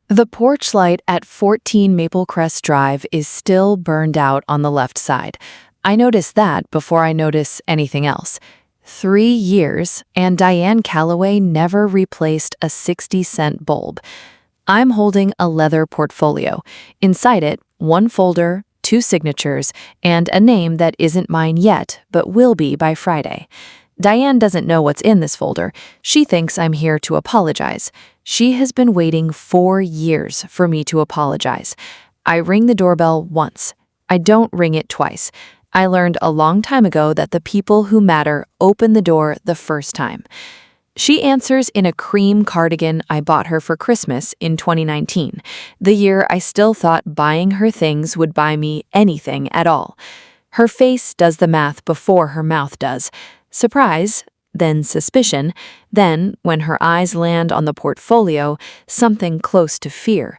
The porch light at 14 Maple Crest Drive is still burned out on the left side. I notice that before I notice anything else. 3 years, and Diane Calloway never replaced a 60-cent bulb. I'm holding a leather portfolio. Inside it, one folder, 2 signatures, and a name that isn't mine yet, but will be by Friday. Diane doesn't know what's in this folder. She thinks I'm here to apologize. She has been waiting 4 years for me to apologize. I ring the doorbell once. I don't ring it twice. I learned a long time ago that the people who matter open the door the first time. She answers in a cream cardigan I bought her for Christmas in 2019, the year I still thought buying her things would buy me anything at all. Her face does the math before her mouth does. Surprise, then suspicion, then, when her eyes land on the portfolio, something close to fear.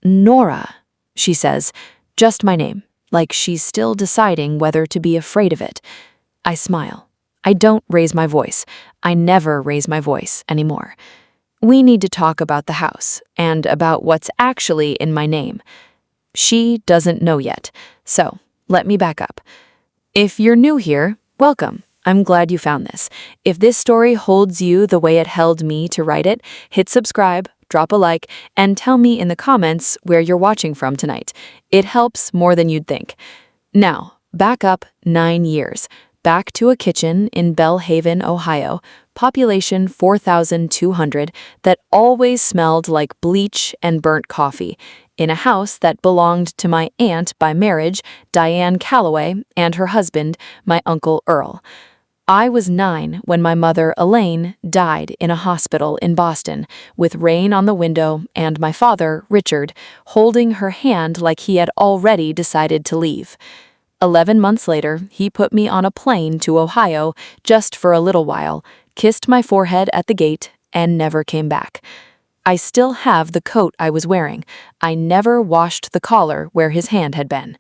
"Nora," she says, just my name, like she's still deciding whether to be afraid of it. I smile. I don't raise my voice. I never raise my voice anymore. We need to talk about the house, and about what's actually in my name. She doesn't know yet, so let me back up. If you're new here, welcome. I'm glad you found this. If this story holds you the way it held me to write it, hit subscribe, drop a like, and tell me in the comments where you're watching from tonight. It helps more than you'd think. Now, back up 9 years. Back to a kitchen in Belhaven, Ohio, population 4,200, that always smelled like bleach and burnt coffee, in a house that belonged to my aunt by marriage, Diane Calloway, and her husband, my Uncle Earl. I was 9 when my mother, Elaine, died in a hospital in Boston, with rain on the window and my father, Richard, holding her hand like he had already decided to leave. 11 months later, he put me on a plane to Ohio just for a little while, kissed my forehead at the gate, and never came back. I still have the coat I was wearing. I never washed the collar where his hand had been.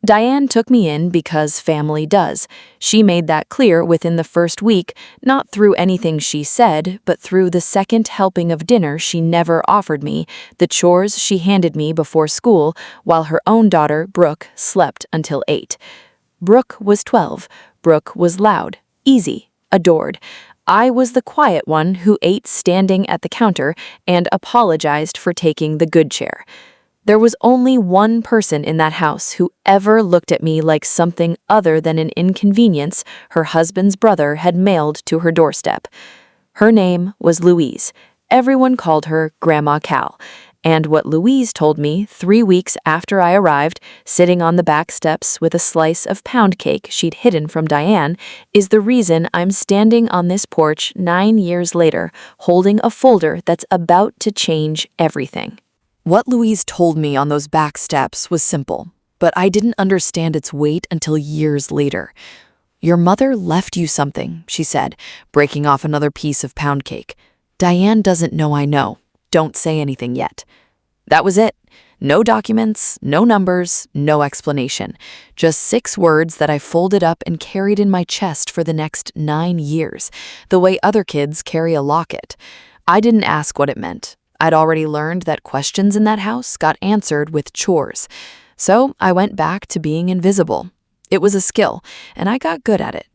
Diane took me in because family does. She made that clear within the first week, not through anything she said, but through the second helping of dinner she never offered me, the chores she handed me before school, while her own daughter, Brooke, slept until 8. Brooke was 12. Brooke was loud, easy, adored. I was the quiet one who ate standing at the counter and apologized for taking the good chair. There was only one person in that house who ever looked at me like something other than an inconvenience her husband's brother had mailed to her doorstep. Her name was Louise. Everyone called her Grandma Cal. And what Louise told me 3 weeks after I arrived, sitting on the back steps with a slice of pound cake she'd hidden from Diane, is the reason I'm standing on this porch 9 years later, holding a folder that's about to change everything. What Louise told me on those back steps was simple, but I didn't understand its weight until years later. "Your mother left you something," she said, breaking off another piece of pound cake. "Diane doesn't know I know. Don't say anything yet." That was it. No documents, no numbers, no explanation. Just 6 words that I folded up and carried in my chest for the next 9 years, the way other kids carry a locket. I didn't ask what it meant. I'd already learned that questions in that house got answered with chores. So I went back to being invisible. It was a skill, and I got good at it.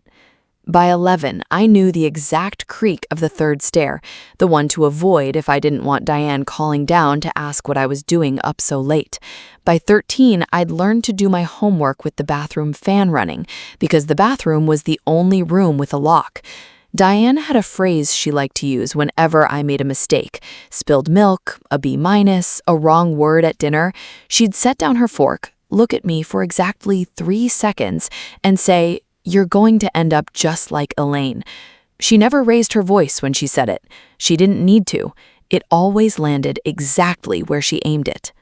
By 11, I knew the exact creak of the 3rd stair, the one to avoid if I didn't want Diane calling down to ask what I was doing up so late. By 13, I'd learned to do my homework with the bathroom fan running, because the bathroom was the only room with a lock. Diane had a phrase she liked to use whenever I made a mistake. Spilled milk, a B-, a wrong word at dinner. She'd set down her fork, look at me for exactly 3 seconds, and say, "You're going to end up just like Elaine." She never raised her voice when she said it. She didn't need to. It always landed exactly where she aimed it.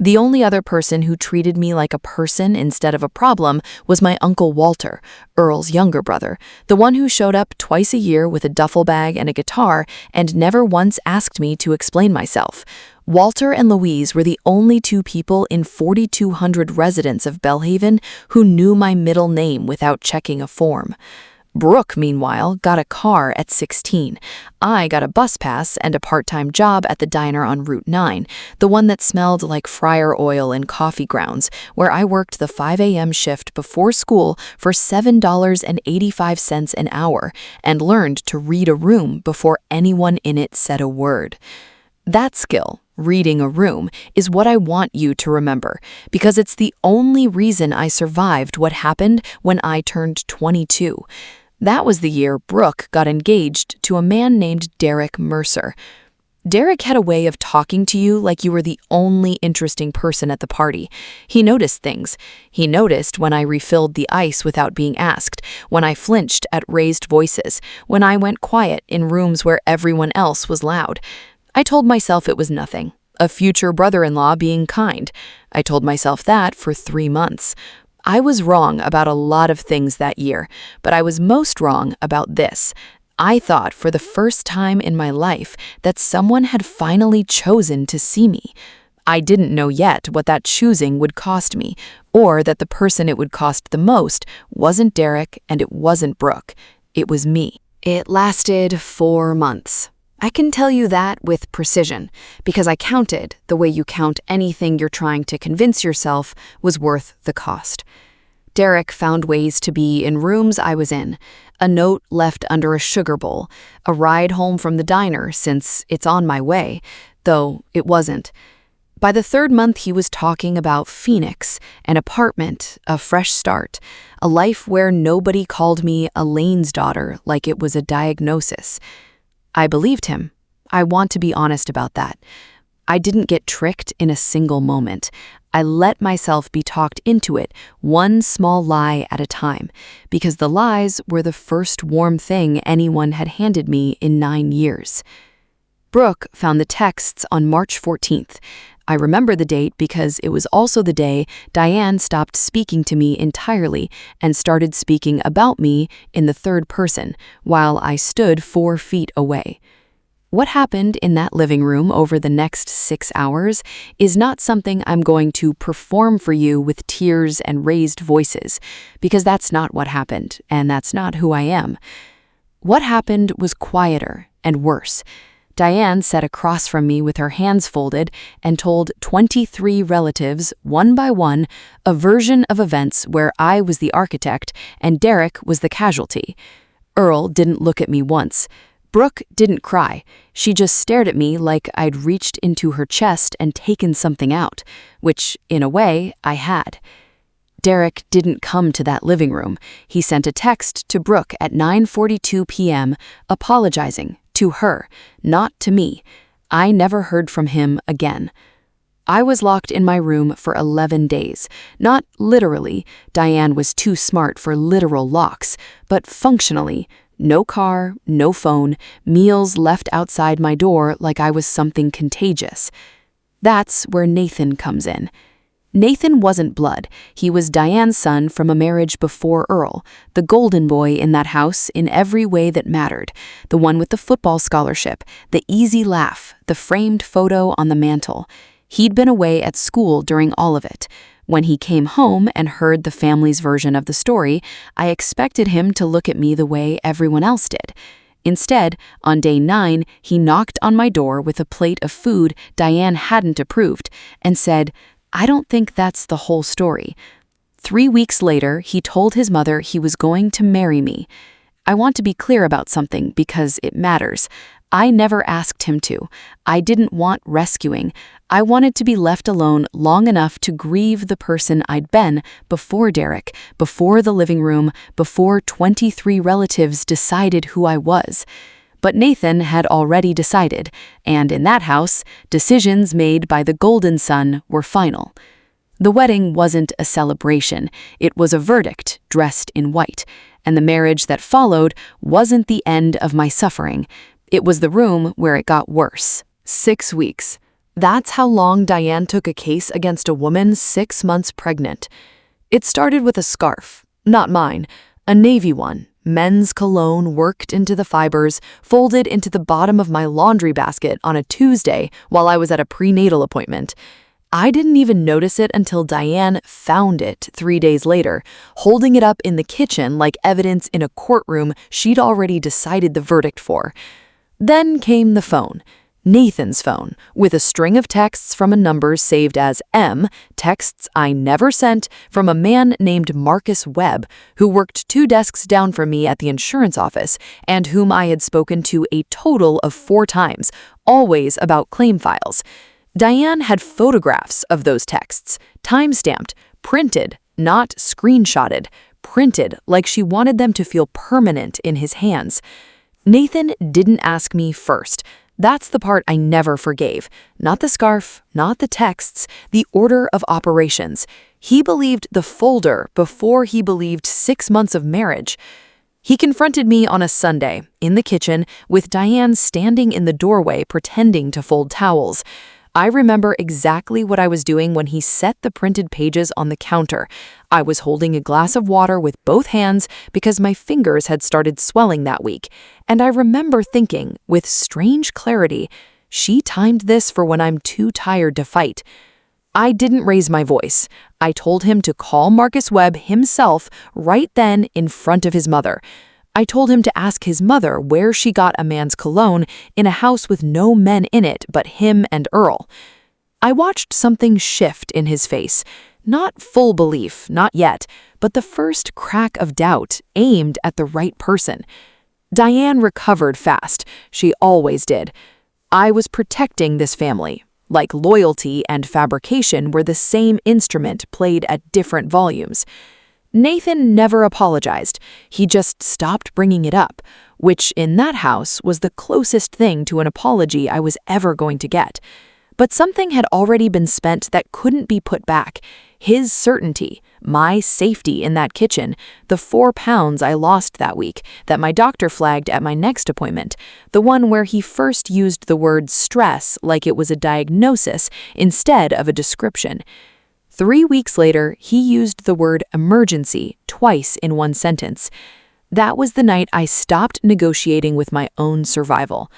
The only other person who treated me like a person instead of a problem was my Uncle Walter, Earl's younger brother, the one who showed up twice a year with a duffel bag and a guitar and never once asked me to explain myself. Walter and Louise were the only 2 people in 4,200 residents of Belhaven who knew my middle name without checking a form. Brooke, meanwhile, got a car at 16. I got a bus pass and a part-time job at the diner on Route 9, the one that smelled like fryer oil and coffee grounds, where I worked the 5 a.m. shift before school for $7.85 an hour and learned to read a room before anyone in it said a word. That skill, reading a room, is what I want you to remember, because it's the only reason I survived what happened when I turned 22. That was the year Brooke got engaged to a man named Derek Mercer. Derek had a way of talking to you like you were the only interesting person at the party. He noticed things. He noticed when I refilled the ice without being asked, when I flinched at raised voices, when I went quiet in rooms where everyone else was loud. I told myself it was nothing, a future brother-in-law being kind. I told myself that for 3 months. I was wrong about a lot of things that year, but I was most wrong about this. I thought for the first time in my life that someone had finally chosen to see me. I didn't know yet what that choosing would cost me, or that the person it would cost the most wasn't Derek and it wasn't Brooke. It was me. It lasted 4 months. I can tell you that with precision, because I counted the way you count anything you're trying to convince yourself was worth the cost. Derek found ways to be in rooms I was in, a note left under a sugar bowl, a ride home from the diner since it's on my way, though it wasn't. By the 3rd month, he was talking about Phoenix, an apartment, a fresh start, a life where nobody called me Elaine's daughter like it was a diagnosis. I believed him. I want to be honest about that. I didn't get tricked in a single moment. I let myself be talked into it, one small lie at a time, because the lies were the first warm thing anyone had handed me in 9 years. Brooke found the texts on March 14th. I remember the date because it was also the day Diane stopped speaking to me entirely and started speaking about me in the 3rd person, while I stood 4 feet away. What happened in that living room over the next 6 hours is not something I'm going to perform for you with tears and raised voices, because that's not what happened, and that's not who I am. What happened was quieter and worse. Diane sat across from me with her hands folded and told 23 relatives, one by one, a version of events where I was the architect and Derek was the casualty. Earl didn't look at me once. Brooke didn't cry. She just stared at me like I'd reached into her chest and taken something out, which, in a way, I had. Derek didn't come to that living room. He sent a text to Brooke at 9:42 p.m. apologizing. To her, not to me. I never heard from him again. I was locked in my room for 11 days. Not literally, Diane was too smart for literal locks, but functionally. No car, no phone, meals left outside my door like I was something contagious. That's where Nathan comes in. Nathan wasn't blood. He was Diane's son from a marriage before Earl, the golden boy in that house in every way that mattered, the one with the football scholarship, the easy laugh, the framed photo on the mantle. He'd been away at school during all of it. When he came home and heard the family's version of the story, I expected him to look at me the way everyone else did. Instead, on day 9, he knocked on my door with a plate of food Diane hadn't approved and said, "I don't think that's the whole story." 3 weeks later, he told his mother he was going to marry me. I want to be clear about something because it matters. I never asked him to. I didn't want rescuing. I wanted to be left alone long enough to grieve the person I'd been before Derek, before the living room, before 23 relatives decided who I was. But Nathan had already decided, and in that house, decisions made by the golden son were final. The wedding wasn't a celebration, it was a verdict dressed in white, and the marriage that followed wasn't the end of my suffering. It was the room where it got worse. 6 weeks. That's how long Diane took a case against a woman 6 months pregnant. It started with a scarf, not mine, a navy one. Men's cologne worked into the fibers, folded into the bottom of my laundry basket on a Tuesday while I was at a prenatal appointment. I didn't even notice it until Diane found it 3 days later, holding it up in the kitchen like evidence in a courtroom she'd already decided the verdict for. Then came the phone. Nathan's phone, with a string of texts from a number saved as M, texts I never sent, from a man named Marcus Webb, who worked 2 desks down from me at the insurance office, and whom I had spoken to a total of 4 times, always about claim files. Diane had photographs of those texts, time-stamped, printed, not screenshotted, printed like she wanted them to feel permanent in his hands. Nathan didn't ask me first. That's the part I never forgave. Not the scarf, not the texts, the order of operations. He believed the folder before he believed 6 months of marriage. He confronted me on a Sunday, in the kitchen, with Diane standing in the doorway pretending to fold towels. I remember exactly what I was doing when he set the printed pages on the counter. I was holding a glass of water with both hands because my fingers had started swelling that week. And I remember thinking, with strange clarity, she timed this for when I'm too tired to fight. I didn't raise my voice. I told him to call Marcus Webb himself right then in front of his mother. I told him to ask his mother where she got a man's cologne in a house with no men in it but him and Earl. I watched something shift in his face. Not full belief, not yet, but the first crack of doubt aimed at the right person. Diane recovered fast. She always did. I was protecting this family. Like loyalty and fabrication were the same instrument played at different volumes. Nathan never apologized. He just stopped bringing it up, which in that house was the closest thing to an apology I was ever going to get. But something had already been spent that couldn't be put back. His certainty, my safety in that kitchen, the 4 pounds I lost that week that my doctor flagged at my next appointment, the one where he first used the word stress like it was a diagnosis instead of a description. 3 weeks later, he used the word emergency twice in one sentence. That was the night I stopped negotiating with my own survival.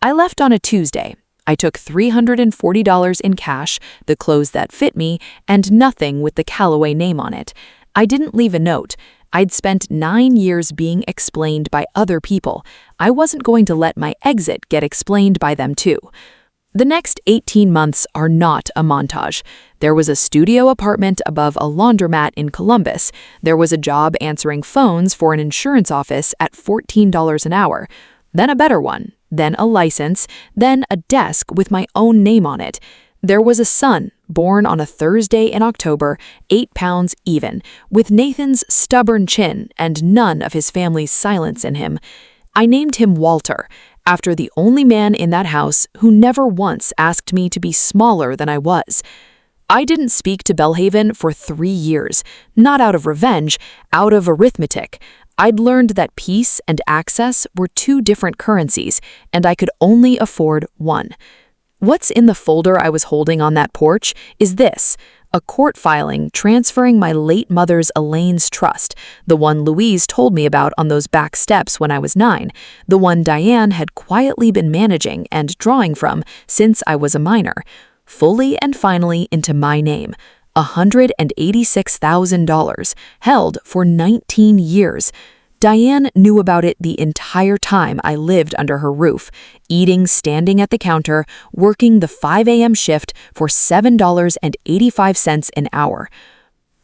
I left on a Tuesday. I took $340 in cash, the clothes that fit me, and nothing with the Callaway name on it. I didn't leave a note. I'd spent 9 years being explained by other people. I wasn't going to let my exit get explained by them too. The next 18 months are not a montage. There was a studio apartment above a laundromat in Columbus. There was a job answering phones for an insurance office at $14 an hour. Then a better one. Then a license. Then a desk with my own name on it. There was a son, born on a Thursday in October, 8 pounds even, with Nathan's stubborn chin and none of his family's silence in him. I named him Walter, after the only man in that house who never once asked me to be smaller than I was. I didn't speak to Belhaven for 3 years, not out of revenge, out of arithmetic. I'd learned that peace and access were 2 different currencies, and I could only afford one. What's in the folder I was holding on that porch is this: a court filing transferring my late mother's Elaine's trust, the one Louise told me about on those back steps when I was 9, the one Diane had quietly been managing and drawing from since I was a minor, fully and finally into my name, $186,000, held for 19 years. Diane knew about it the entire time I lived under her roof, eating standing at the counter, working the 5 a.m. shift for $7.85 an hour.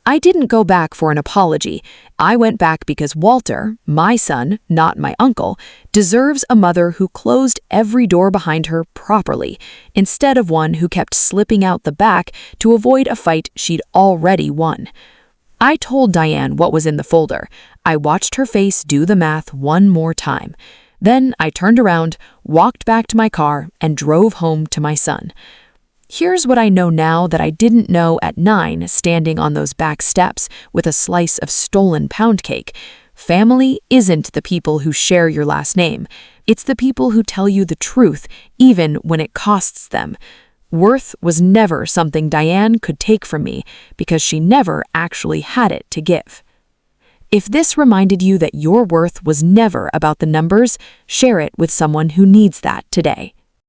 I didn't go back for an apology. I went back because Walter, my son, not my uncle, deserves a mother who closed every door behind her properly, instead of one who kept slipping out the back to avoid a fight she'd already won. I told Diane what was in the folder. I watched her face do the math one more time. Then I turned around, walked back to my car, and drove home to my son. Here's what I know now that I didn't know at 9, standing on those back steps with a slice of stolen pound cake. Family isn't the people who share your last name. It's the people who tell you the truth, even when it costs them. Worth was never something Diane could take from me because she never actually had it to give. If this reminded you that your worth was never about the numbers, share it with someone who needs that today.